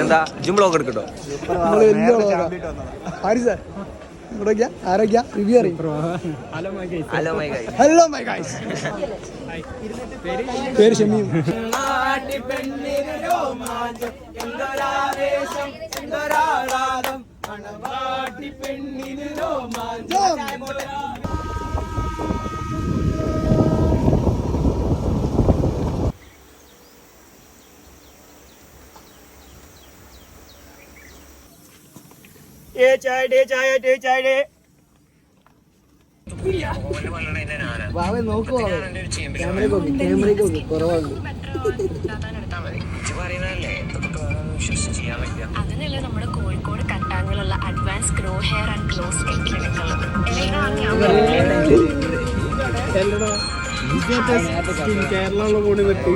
എന്താ gym blog എടുക്കട്ടോ? ആരോഗ്യ review അറിയും. ഹലോ മൈ ഗൈസ്, പേര് ഷമീം. നോക്കുവാ കുറവാണ്. അതിനല്ലേ നമ്മുടെ കോഴിക്കോട് കട്ടാങ്ങിലുള്ള advance grow hair and glow skin Kerala കൂടി നിർത്തി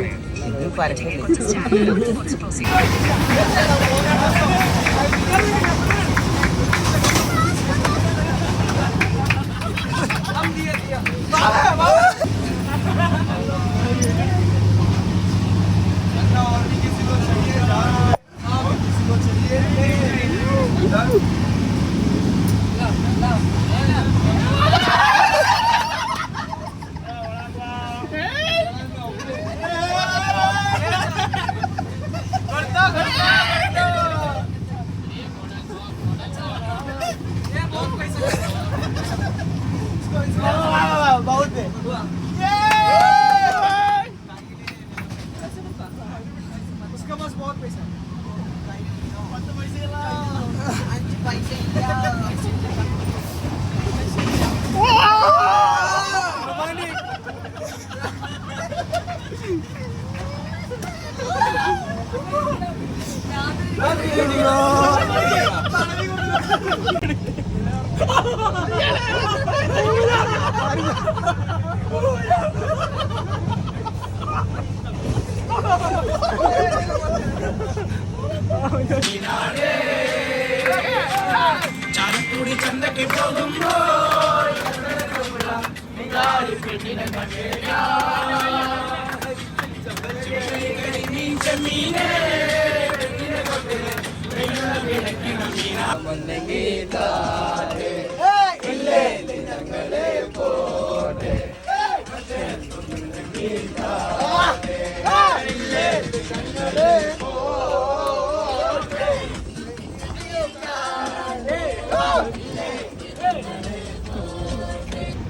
ചാലക്കുടി ചന്തയ്ക്ക് പോകുമ്പോൾ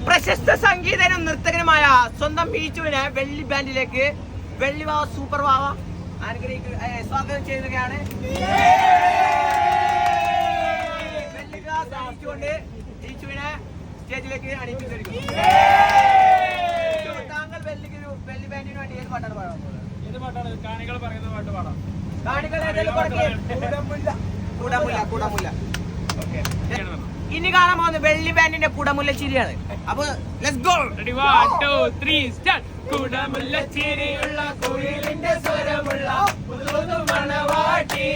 പ്രശസ്ത സംഗീതനും നർത്തകനുമായ സ്വന്തം ബീച്ചുവിനെ വെള്ളി ബാൻഡിലേക്ക് വെള്ളിവാവ സൂപ്പർ വാവ സ്വാഗതം ചെയ്യുകയാണ്. കൊണ്ട് ബീച്ചുവിനെ സ്റ്റേജിലേക്ക് അണിയിച്ചു. താങ്കൾ വെള്ളി ബാൻഡിന് വേണ്ടി ഏത് പാട്ടാണ് പാടാൻ പോകുന്നത്? ഏത് പാട്ടാണ്? കാണികൾ പറയുന്ന പാട്ട് പാടാം. കാണികൾ കൂടമുല്ല. ഇനി കാണാൻ പോകുന്നത് വെള്ളി ബാൻഡിന്റെ കുടമുല്ല ചിരിയാണ്. അപ്പൊ ലെറ്റ്സ് ഗോ. Ready 1 2 3 start. കുടമുല്ല ചിരിയുള്ള കുയിലിന്റെ സ്വരമുള്ള പുതുപുതു മണവാട്ടി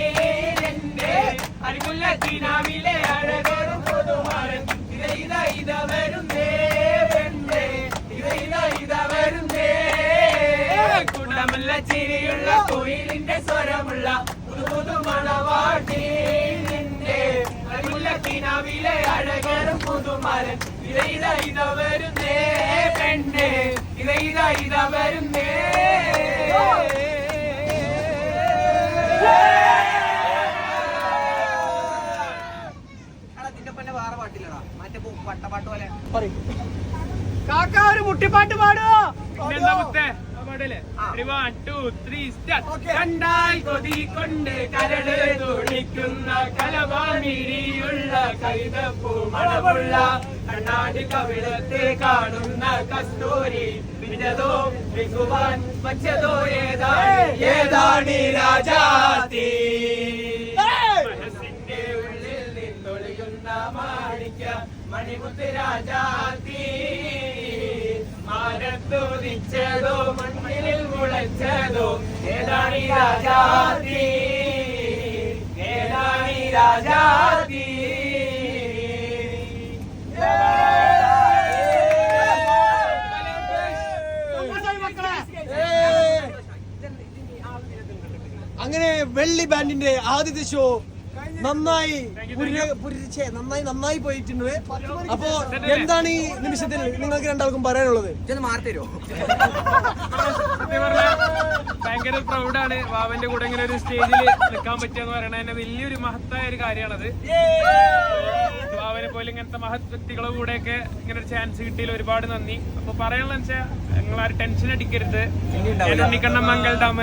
എന്റെ അരിമുല്ല കിനാവിലെ അഴകരും പുതുമാരൻ ഇത വരുന്നേ പെണ്ണേ ഇത വരുന്നേ. കുടമുല്ല ചിരിയുള്ള കുയിലിന്റെ സ്വരമുള്ള പുതുപുതു മണവാട്ടി കിനാവിലെ അഴകരും പുതുമാരൻ ഇത വരുന്നേ പെണ്ണേ ഇത വരുന്നേ. അതിന്റെ പിന്നെ വേറെ പാട്ടില്ലടാ, മറ്റേ പട്ടപ്പാട്ട് പോലെ കാക്ക ഒരു മുട്ടിപ്പാട്ട് പാടുവോ? കണ്ടാൽ കൊതി കൊണ്ട് കരട് തുടിക്കുന്ന കലവാമിരിയുള്ള കൈതപ്പൂ മണമുള്ള കണ്ണാടി കവിളത്തെ കാണുന്ന കസ്തൂരി വിജതോ വികുവാൻ വച്ചതോ ഏതാണി രാജാതി മനസ്സിന്റെ ഉള്ളിൽ നിന്നൊളിയുന്ന മാണിക്ക മണിമുത്ത് രാജാതി മാനത്തുദിച്ചതോ മണ്ണിൽ മുളച്ചതോ ഏതാണി രാജാതി അങ്ങനെ വെള്ളി ബാൻഡിന്റെ ആദ്യത്തെ ഷോ നന്നായി നന്നായി പോയിട്ടുണ്ട്. അപ്പോ എന്താണ് ഈ നിമിഷത്തിൽ നിങ്ങൾക്ക് രണ്ടാൾക്കും പറയാനുള്ളത്? മാർത്തരോ? ഭയങ്കര പ്രൗഡാണ് വാവന്റെ കൂടെ ഇങ്ങനെ ഒരു സ്റ്റേജിൽ നിൽക്കാൻ പറ്റുക പറയണ തന്നെ വലിയൊരു മഹത്തായ ഒരു കാര്യമാണത്. വാവനെ പോലെ ഇങ്ങനത്തെ മഹത് വ്യക്തികളുടെ കൂടെയൊക്കെ ഇങ്ങനെ ഒരു ചാൻസ് കിട്ടിയതിൽ ഒരുപാട് നന്ദി. അപ്പൊ പറയാനുള്ള വെച്ചാൽ നിങ്ങൾ ആരും ടെൻഷൻ അടിക്കരുത്. ഉണ്ണിക്കണ്ണൻ മംഗൾ ഡാം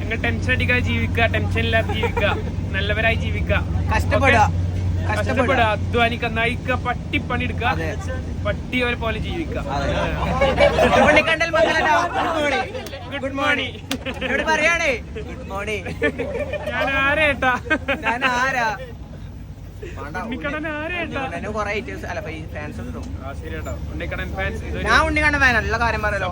നിങ്ങൾ ടെൻഷൻ അടിക്കാതെ ജീവിക്കുക, ടെൻഷൻ ഇല്ലാതെ ജീവിക്കുക, നല്ലവരായി ജീവിക്കുക, കഷ്ടപ്പെടുക, അധ്വാനിക്കുക, നയിക്കുക, പട്ടിപ്പണി എടുക്കുക, പട്ടിയെ പോലെ ജീവിക്കുക. ഗുഡ് മോർണിംഗ് പറയാണേ. Good morning. ഞാൻ ആരേട്ടാ? ഞാൻ ആരാ? ഉണ്ണിക്കണ്ണൻ ആരേട്ടാ? കൊറേ അല്ല ഫാൻസ് കിട്ടും. ശരിയാട്ടോ, ഉണ്ണിക്കണ്ണൻ ഫാൻസ്. ഞാൻ ഉണ്ണിക്കണ്ണൻ ഫാൻ നല്ല കാര്യം പറയല്ലോ.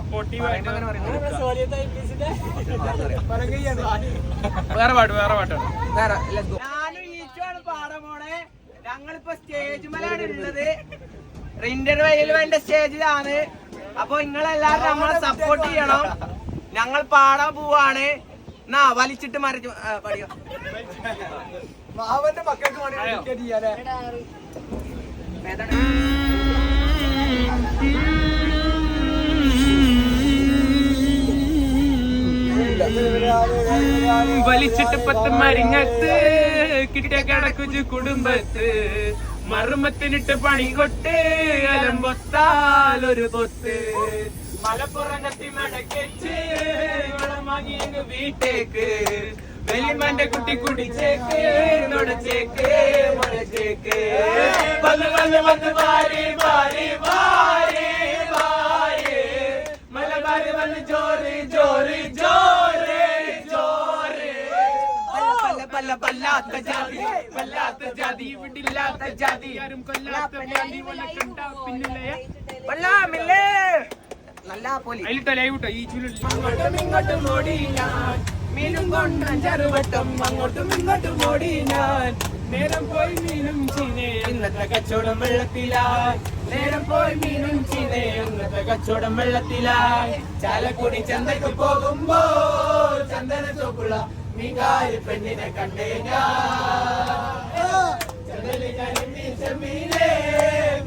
വേറെ പാട്ടാണ്. ഞാനും ഈച്ചുവാണ് പാടാൻ പോണേ. ഞങ്ങളിപ്പോ സ്റ്റേജ് മേലാണ് ഉള്ളത്. ഇന്റർവെയിൽ സ്റ്റേജിലാണ്. അപ്പൊ നിങ്ങളെല്ലാരും നമ്മളെ സപ്പോർട്ട് ചെയ്യണം. ഞങ്ങൾ പാടാൻ പോവാണ്. എന്നാ വലിച്ചിട്ട് മറിച്ച് പഠിക്കാം. അവന്റെ മക്കൾക്ക് വേണ്ടി ഡെഡിക്കേറ്റ് ചെയ്യാലേ. വലിച്ചിട്ട് 10 മരിങ്ങത്ത് കിട്ടിയ കടക്കുജു കുടുംബത്ത് മറുമത്തിനിട്ട് പണി കൊട്ട് അലമ്പൊത്താലൊരു പൊത്ത് മലപ്പുറത്തി മടക്കെച്ച് വെള്ളം വാങ്ങി വീട്ടേക്ക് വെല്ലിമാന്റെ കുട്ടി കുടിച്ചേക്ക് നുടച്ചേക്ക് മുടച്ചേക്ക് വന്ന് വന്ന് വന്ന് വാരി വാരി വാരി വാരി മലബാരി വന്ന് ജോറി ജോറി ജോറി ജോറി പല്ല പല്ലാത്ത ജാതി വല്ലാത്ത ജാതി ഇവിടില്ലാത്ത ജാതി ആരും കൊല്ലാത്ത ജാതി കണ്ട പിന്നില്ലേ വല്ലാമില്ലേ നല്ല പോലെ അതിലിട്ടോ ലൈവിട്ടോ ഈ ഇങ്ങോട്ടും ഓടി ഞാൻ മീനും കൊണ്ട് 5-6 വട്ടം അങ്ങോട്ടും ഇങ്ങോട്ടും ഓടി ഞാൻ നേരം പോയി മീനും ചീനേ ഇന്നത്തെ കച്ചവടം വെള്ളത്തിലായി നേരം പോയി മീനും ചീനേ ഇന്നത്തെ കച്ചവടം വെള്ളത്തിലായി ചാലക്കുടി ചന്തയ്ക്ക് പോകുമ്പോ ചന്ദന ചോപ്പുള്ള മീൻകാരി പെണ്ണിനെ കണ്ടേ മീനേ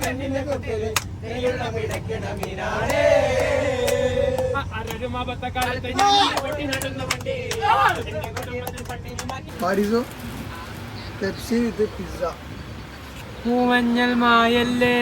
പെണ്ണിനെ കൊത്തില് നെയ്യുള്ള പിടയ്ക്കണ മീനാണേ അരരുമാപത്ത കാലത്ത് നടന്ന വണ്ടി പാരിസോ പെപ്സി വിത്ത് പിസ്സ പൂവഞ്ഞൽ മായല്ലേ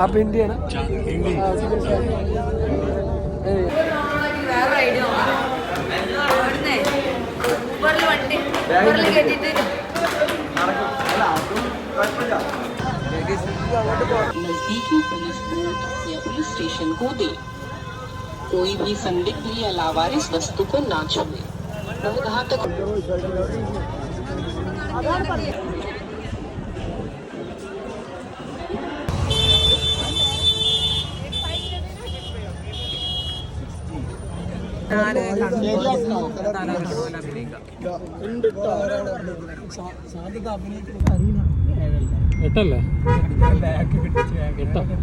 आप हिंदी है ना? വേറെ ഐഡിയ ഊബറിൽ വണ്ടി ഊബറിൽ കേട്ടിട്ട് नजदीकी पुलिस बूथ या पुलिस स्टेशन को दे। कोई भी संदिग्ध या लावारिस वस्तु को ना छुए। घातक എട്ടല്ലേ എട്ടോ നല്ല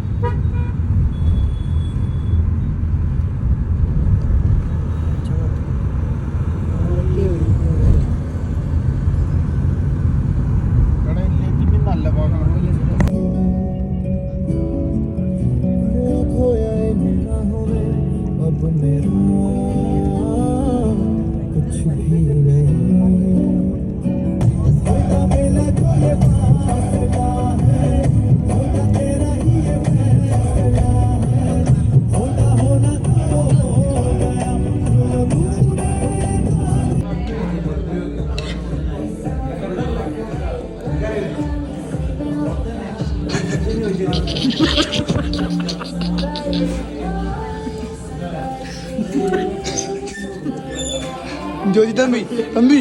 कुछ भी Jody Tambi, Tambi.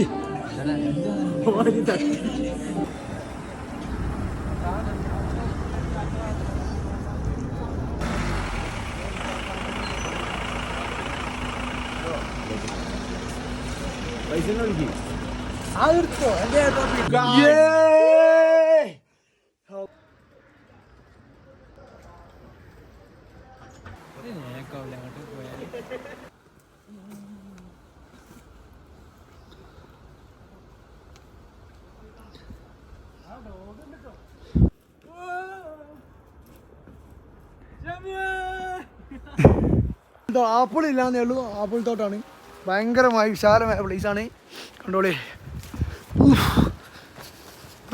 ആപ്പിൾ ഇല്ലാന്നേ ഉള്ളൂ. ആപ്പിൾ തോട്ടാണ്. ഭയങ്കരമായി വിശാലമായ പ്ലേസാണ്. കണ്ടോളി.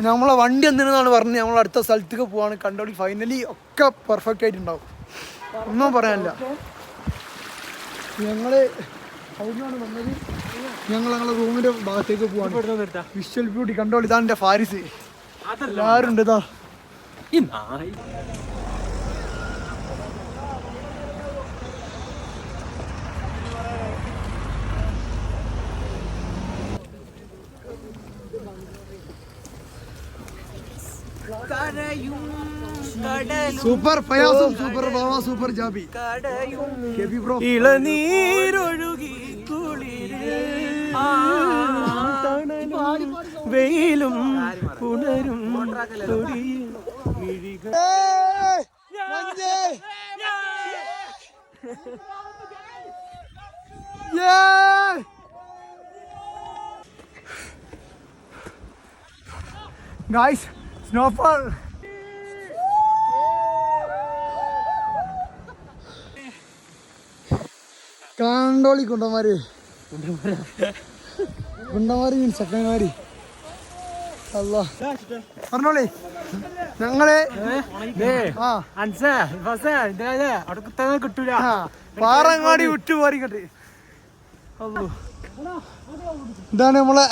നമ്മളെ വണ്ടി എന്തിനാണ് പറഞ്ഞ് നമ്മൾ അടുത്ത സ്ഥലത്തേക്ക് പോവാണ്. കണ്ടോളി. ഫൈനലി ഒക്കെ പെർഫെക്റ്റ് ആയിട്ടുണ്ടാവും. ഒന്നും പറയാനില്ല. ഞങ്ങള് അവിടുന്നാണ് വന്നത്. ഞങ്ങളെ റൂമിന്റെ ഭാഗത്തേക്ക് പോവാണ്. വിഷ്വൽ ബ്യൂട്ടി കണ്ടോളി. ഇതാ എൻ്റെ ഫാരിസ്. എല്ലാവരും ഉണ്ട്. ഇതാ സൂപ്പർ ഫയാസും സൂപ്പർ ബാവ സൂപ്പർ ജാബി കെബി ബ്രോ. ഇളനീരൊഴുകി വെയിലും പുണരും ഗൈസ് സ്നോഫാൾ. കണ്ടോളി കുണ്ടന്മാര്. കുണ്ടന്മാര് മീൻസ് ചക്കന്മാര്. അല്ലാ പറഞ്ഞോളി. ഞങ്ങള് കിട്ടൂല. പാറങ്ങാടി വിട്ടുപോരിക്കട്ടെ. ഇതാണ് നമ്മളെ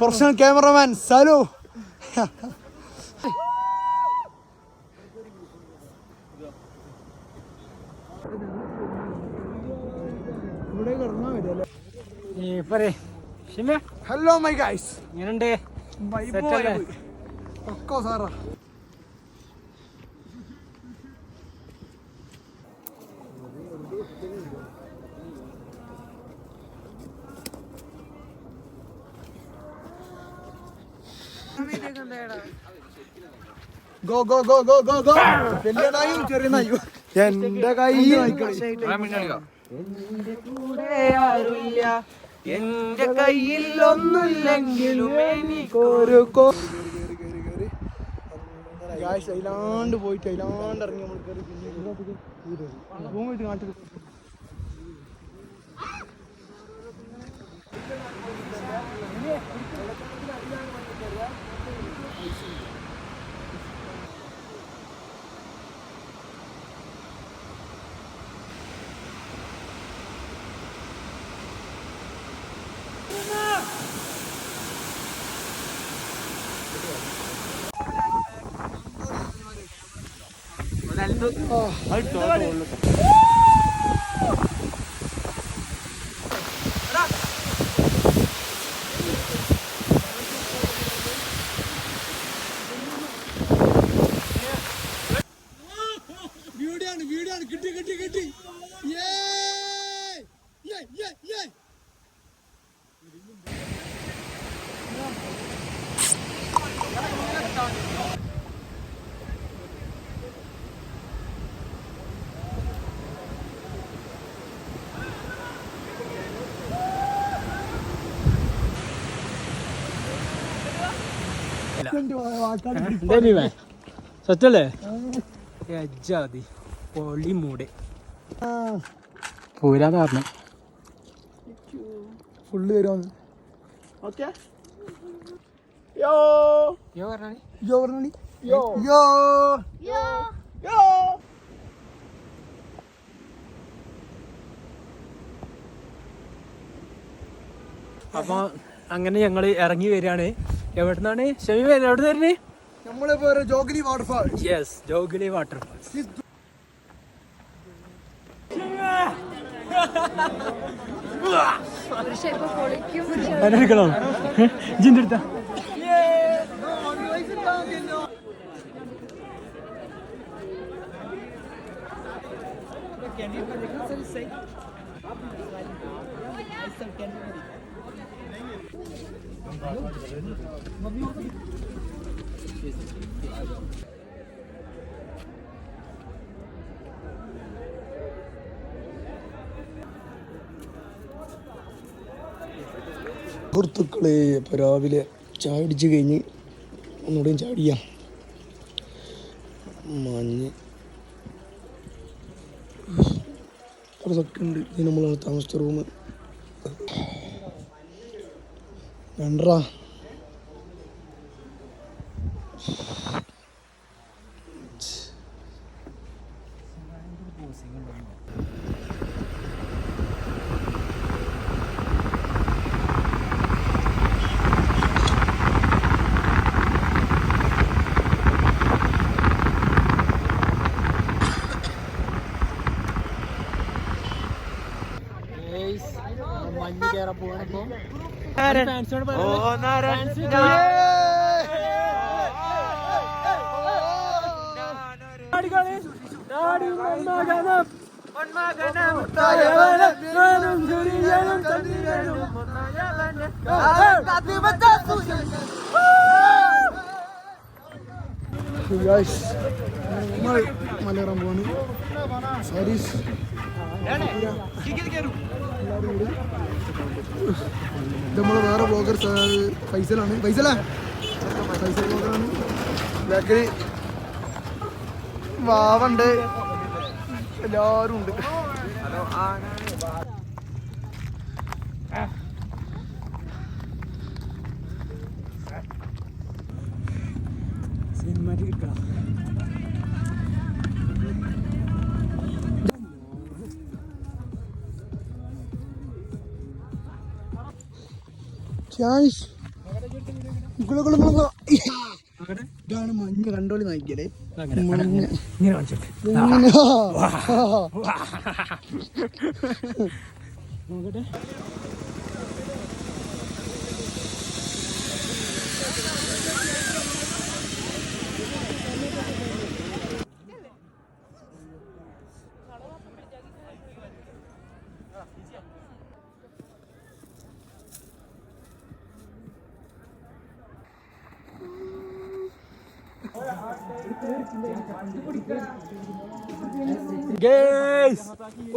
professional cameraman Salu. Hello my guys. എങ്ങനെയുണ്ട്? ഒക്കെ സാറാ. Go go go go go go. വലിയ നായും ചെറിയ നായും എന്റെ കയ്യിൽ എന്റെ കയ്യിൽ ഒന്നുമില്ലെങ്കിലും എനിക്കൊരു അതിലാണ്ട് പോയിട്ട് അതിലാണ്ട് ഇറങ്ങി നമ്മൾ കയറി. പിന്നെ പോയിട്ട് കാട്ടിൽ വീടാണ് കിട്ടി കിട്ടി കിട്ടി. സത്യല്ലേ? ജാതി പൊളി മൂട് പോരാന്ന് പറഞ്ഞു. ഫുള്ള് വരുവാന്ന്. ഓക്കെ യോ യോ പറഞ്ഞാണി യോ പറഞ്ഞാണി യോ യോ യോ യോ. അപ്പൊ അങ്ങനെ ഞങ്ങള് ഇറങ്ങി വരികയാണ്. എവിടുന്നാണ് ഷെമി വരുന്നത്? എവിടെ വരുന്നേ? നമ്മളിപ്പോ ജോഗിലി വാട്ടർഫാൾ. യെസ്, ജോഗിലി വാട്ടർഫാൾസ്. എടുക്കണോ? ജിന്റെ അടുത്ത Can you say? സുഹൃത്തുക്കളെ ഇപ്പോൾ രാവിലെ ചായ അടിച്ച് കഴിഞ്ഞ് ഒന്നുകൂടെയും ചാടിയാം. മഞ്ഞ് അതൊക്കെ ഉണ്ട്. ഇത് നമ്മൾ താമസിച്ച റൂം വേണ്ടറാ. മഞ്ഞ് കയറാൻ പോവാണിപ്പോ. മലയാളം പോവാണ്. സാരീസ് നമ്മൾ വേറെ ബ്ലോഗർ ഫൈസലാണ്. ഫൈസൽ ബ്ലോഗറാണ്. ബാക്കിൽ വാവുണ്ട്, എല്ലാവരും ഉണ്ട്. സിനിമാറ്റിക് കിട്ടണം. ഇതാണ് മഞ്ഞ് കണ്ടോളി നോക്കിയാലേ. നോക്കട്ടെ.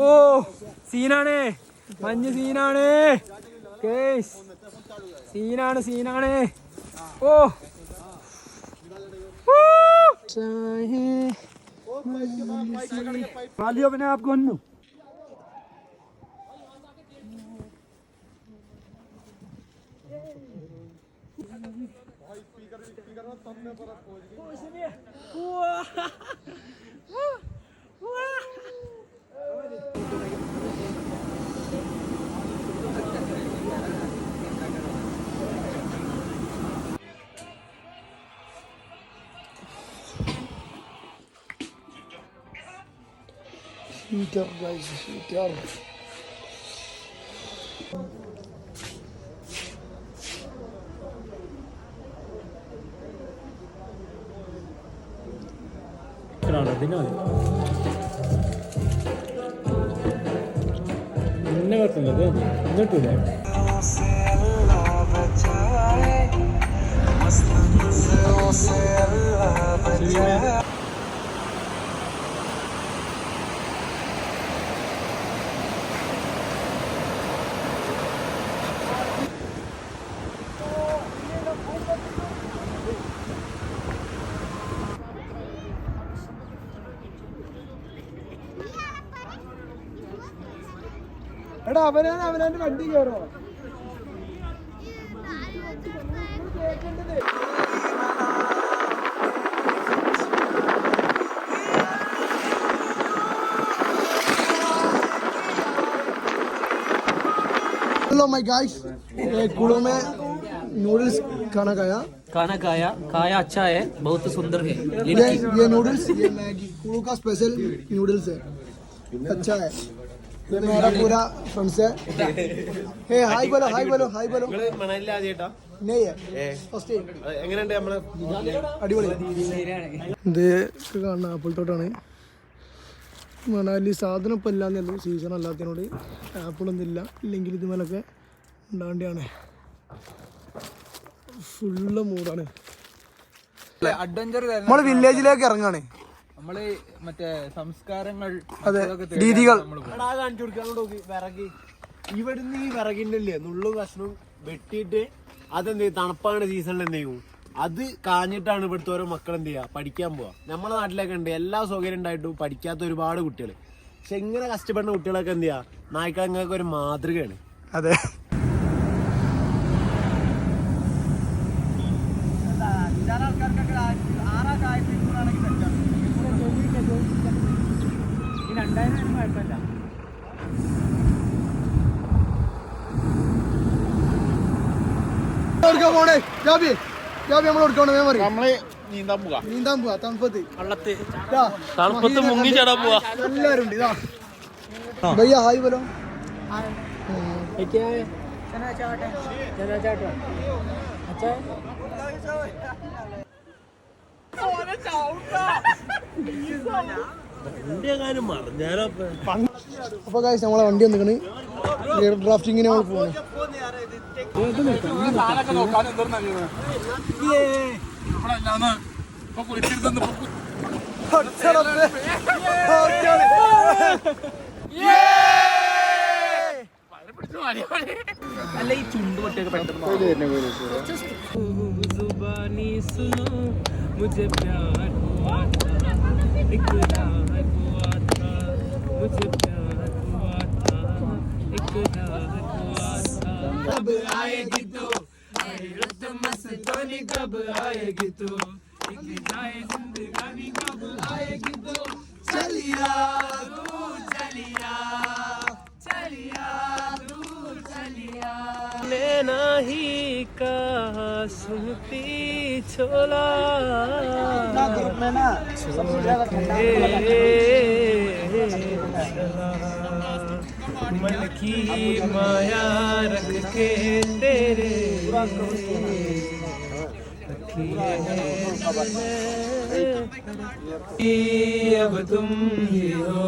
ഓ സീനാണ്, മഞ്ഞ് സീനാണ്, സീനാണ്. ഓ अपने आप को Heater guys, heater. എടാ അവനാന്റെ വണ്ടി കയറോ? हेलो माय गाइस, कुड़ो में नूडल्स खाना खाया अच्छा है, बहुत सुंदर है. ये नूडल्स, ये मैगी कुड़ो का स्पेशल नूडल्स है, अच्छा है. ये मेरा पूरा फ्रेंड्स है. हे हाय बोलो മണലിൽ ആദ്യമായിട്ടാ नहीं है फर्स्ट എങ്ങനെയുണ്ട് നമ്മള് അടിപൊളി. ഇത് കാണുന്ന ആപ്പിൾ തോട്ടാണ്. മണാലി സാധനം ഇപ്പം ഇല്ലാന്നേ ഉള്ളൂ, സീസൺ അല്ലാത്തതിനോട് ആപ്പിളൊന്നും ഇല്ല. ഇല്ലെങ്കിൽ ഇതുമേലൊക്കെ ഉണ്ടാവേണ്ടിയാണ്. ഫുള്ള് മൂടാണ്. അഡ്വഞ്ചർ നമ്മള് വില്ലേജിലേക്ക് ഇറങ്ങാണ്. നമ്മള് മറ്റേ സംസ്കാരങ്ങൾ അതെ, രീതികൾ. കാണിച്ചു കൊടുക്കാൻ വിറക് ഇവിടുന്ന് ഈ വിറകിന്റെ നുള്ളു കഷ്ണം വെട്ടിയിട്ട് അതെന്ത് ചെയ്യും, തണുപ്പാണ് സീസണിൽ എന്ത് ചെയ്യും, അത് കാഞ്ഞിട്ടാണ് ഇവിടുത്തെ ഓരോ മക്കൾ എന്ത് ചെയ്യുക പഠിക്കാൻ പോവാ. നമ്മളെ നാട്ടിലൊക്കെ ഉണ്ട് എല്ലാ സൗകര്യം ഉണ്ടായിട്ടും പഠിക്കാത്ത ഒരുപാട് കുട്ടികൾ. പക്ഷെ ഇങ്ങനെ കഷ്ടപ്പെടുന്ന കുട്ടികളൊക്കെ എന്ത് ചെയ്യാ, നായ്ക്കളങ്ങൾക്ക് ഒരു മാതൃകയാണ്. അതെ, പോണേ ജാബി നമ്മൾ കൊടുക്കണേ മെമ്മറി. നമ്മള് നീന്താൻ പോവാ തണുപ്പത്ത് തണുപ്പത്ത് മുങ്ങി ചാടാൻ പോവാ. എല്ലാരും ഉണ്ട്. ഇതാ ഭയ്യ ഹായ് ബോലോ. അപ്പൊ കാശ് നമ്മളെ വണ്ടി വന്നിക്കണ് ഡ്രാഫ്റ്റിങ്ങിന് നമ്മൾ പോവാണ്. അല്ല ഈ ചുണ്ട് പൊട്ടിയൊക്കെ പെട്ടെന്ന് नहीं कहा सुनती छोला मन की माया रख के तेरे अब तुम ही हो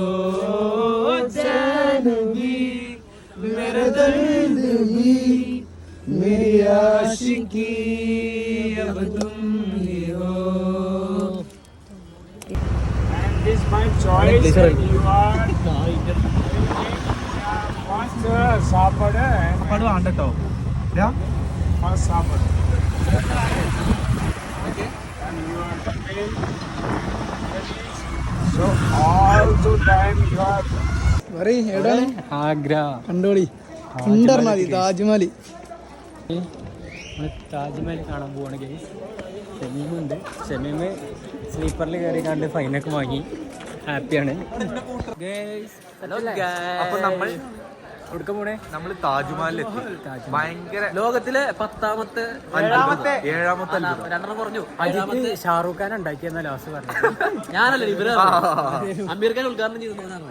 जानवी मेरा दर्द भी मेरी आशिकी अब तुम ही हो. And this my choice. You are first സാപ്പാട് വേണ്ടോ first സാപ്പാട്. And you are taking so all the time you are എവിടെയാണ് ആഗ്ര കണ്ടോളി മതി താജ്മഹൽ. താജ്മഹൽ കാണാൻ പോവാണ് ഗൈസ്. ഷമീമുണ്ട്. ഷമീമ് സ്ലീപ്പറിൽ കയറി കണ്ട് ഫൈനൊക്കെ വാങ്ങി ഹാപ്പിയാണ് ഗൈസ്. അപ്പൊ നമ്മൾ എവിടെ പോണേ? നമ്മള് താജ്മഹലിലെത്തി. ഭയങ്കര ലോകത്തിലെ 10ാമത്തെ 7ാമത്തെ രണ്ടെണ്ണം കുറഞ്ഞു. അജിത്ത് ഷാറൂഖ് ഖാൻ ഉണ്ടാക്കിയെന്ന ലാസ്റ്റ് പറഞ്ഞു. ഞാനല്ലേ ഇവര് അമീർ ഖാൻ ഉദ്ഘാടനം ചെയ്തതാണ്.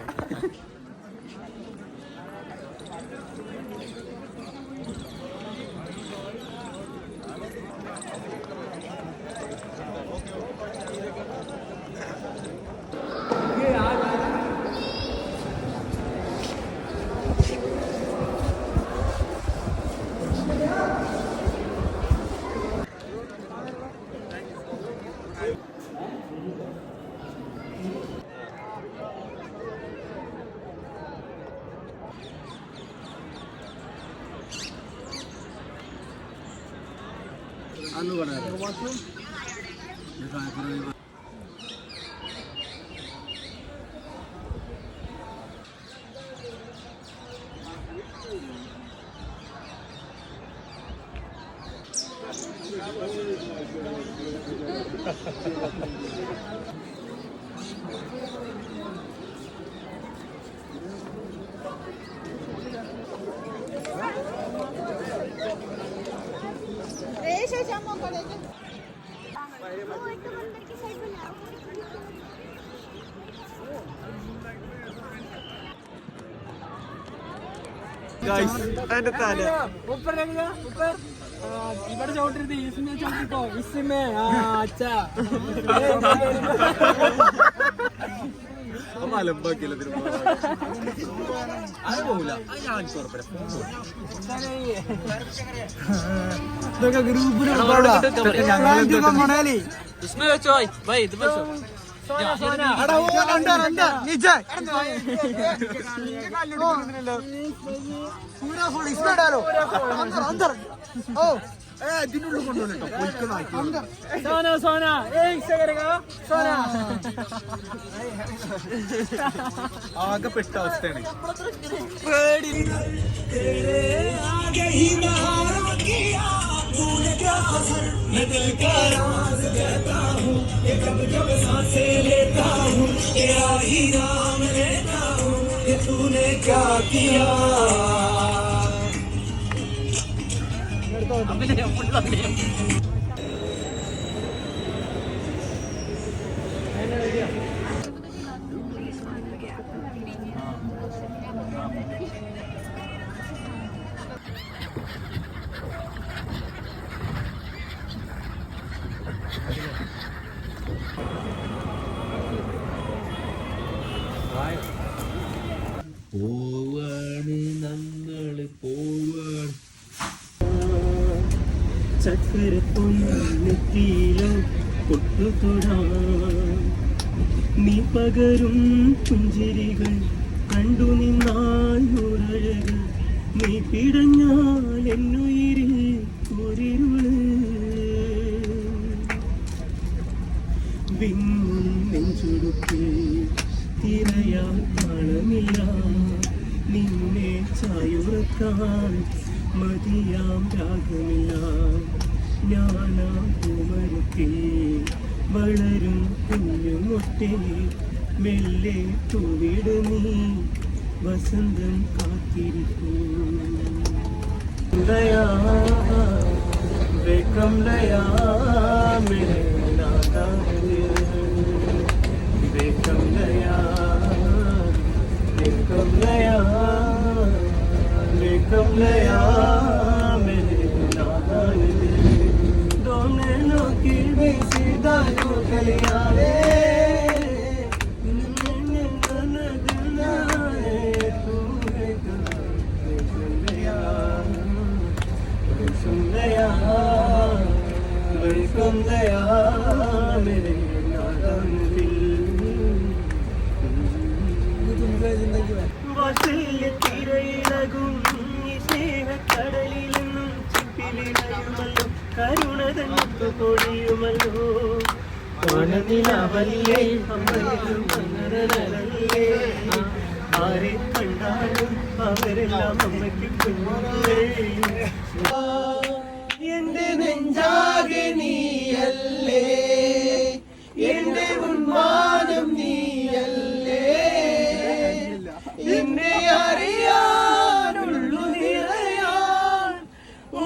ഇവിടെ ചോട്ടിരുത് ഇസ്മേ ചോട്ടിക്കോ ഇസ്മേ അച്ഛാ അലമ്പാക്കിയല്ലോ അത് പോകില്ല. അത് ഞാൻ ഇതൊക്കെ ഗ്രൂപ്പിൽ ഇതിനുള്ളിൽ കൊണ്ടുവന്നിട്ടോ ആകെ പെട്ട അവസ്ഥയാണ്. പോവാണ് നമ്മള് പോവാണ് ചക്കരപ്പൊന്നിലോ പൊട്ടുതൊടാം നീ പകരും പുഞ്ചിരികൾ കണ്ടു നിന്നായുറഴകൾ നീ പിടഞ്ഞാൽ എന്നുയിരിൽ ഒരിരുള് വിങ്ങും നെഞ്ചുടുക്ക് തിരയാൻ കാണമില്ല നിന്നെ ചായുറക്കാൻ മതിയാം രാഗമില്ല ഞാനാ പൂമരത്തെ വളരും കുഞ്ഞുമൊട്ടെ മെല്ലെ തൂവിട് നീ വസന്തം കാത്തിരിക്കൂ ദയാ വേക്കം ദയാ മേരെ നാദാ വേക്കം ദയാ വേക്കം ദയാ വേക്കം ദയാ മേരെ നാദാ दोनों की भी सीधा जो कलियारे मेरे नादान दिल വസിൽ തിരയിളകും ഈ സ്നേഹക്കടലിൽ നിന്നും ചിപ്പിലിളയുമല്ലോ കരുണ തന്നത്തു പൊഴിയുമല്ലോ ഓണനിലാവല്ലേ അമ്മയിലും മന്നരനല്ലേ ആരെ കണ്ടാലും അവരെല്ലാം അമ്മയ്ക്ക് കുഞ്ഞുങ്ങളേ എന്റെ നെഞ്ചാകെ നീയല്ലേ എന്റെ ഉന്മാനം നീയല്ലേ എന്നെ അറിയാനുള്ളു നിറയാൻ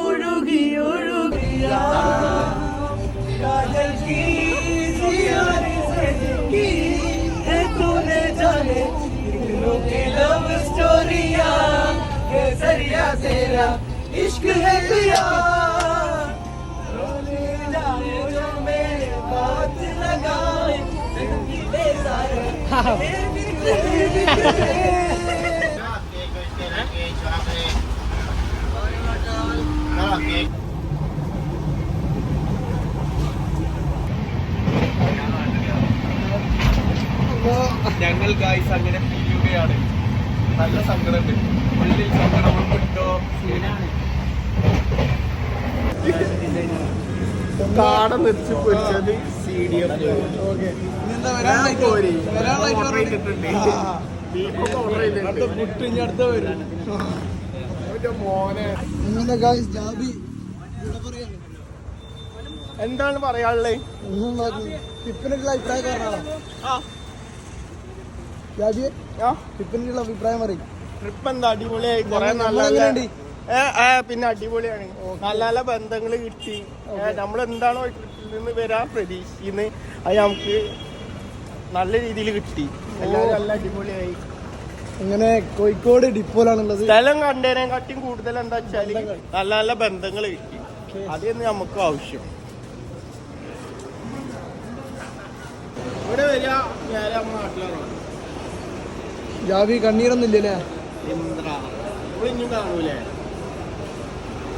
ഒഴുകി ഒഴുകിയാ കാജൽ की जियारी सजगी है तूने जाने दिलों की लव स्टोरिया केसरिया तेरा इश्क है पिया रोने जाए जो मेरे बात लगाए ले सारे ഞങ്ങൾ ഗായ്സ് അങ്ങനെ പിരിയുകയാണ്. നല്ല സങ്കടമുണ്ട്, ഉള്ളിൽ സങ്കടം ഉണ്ടോ? കാട വെച്ച് പൊരിച്ചത് CDF എന്താണ് പറയാനുള്ളത്? ടിപ്പിനുള്ള അഭിപ്രായം പറഞ്ഞാളോ? ടിപ്പിനുള്ള അഭിപ്രായം പറയും. ട്രിപ്പ് എന്താ അടിപൊളിയായി, കുറെ നല്ല പിന്നെ അടിപൊളിയാണ്. നല്ല നല്ല ബന്ധങ്ങൾ കിട്ടി. നമ്മൾ എന്താണോ ട്രിപ്പിൽ നിന്ന് വരാൻ പ്രതീക്ഷിക്കുന്നത് അത് നമുക്ക് നല്ല രീതിയിൽ കിട്ടി. എല്ലാവരും നല്ല അടിപൊളിയായി. അങ്ങനെ കോഴിക്കോട് ഡിപ്പോയിലാണുള്ളത്. സ്ഥലം കണ്ടതിനെക്കാട്ടിയും കൂടുതൽ എന്താ വെച്ചാല് നല്ല നല്ല ബന്ധങ്ങൾ കിട്ടി. അതെന്ന് നമുക്ക് ആവശ്യം. ഇവിടെ വരിക നേരെ നമ്മുടെ നാട്ടിലാണ്. ജാവി കണ്ണീരൊന്നും ഇല്ലല്ലേ? എന്താ ഇനിയും കാണൂലേ?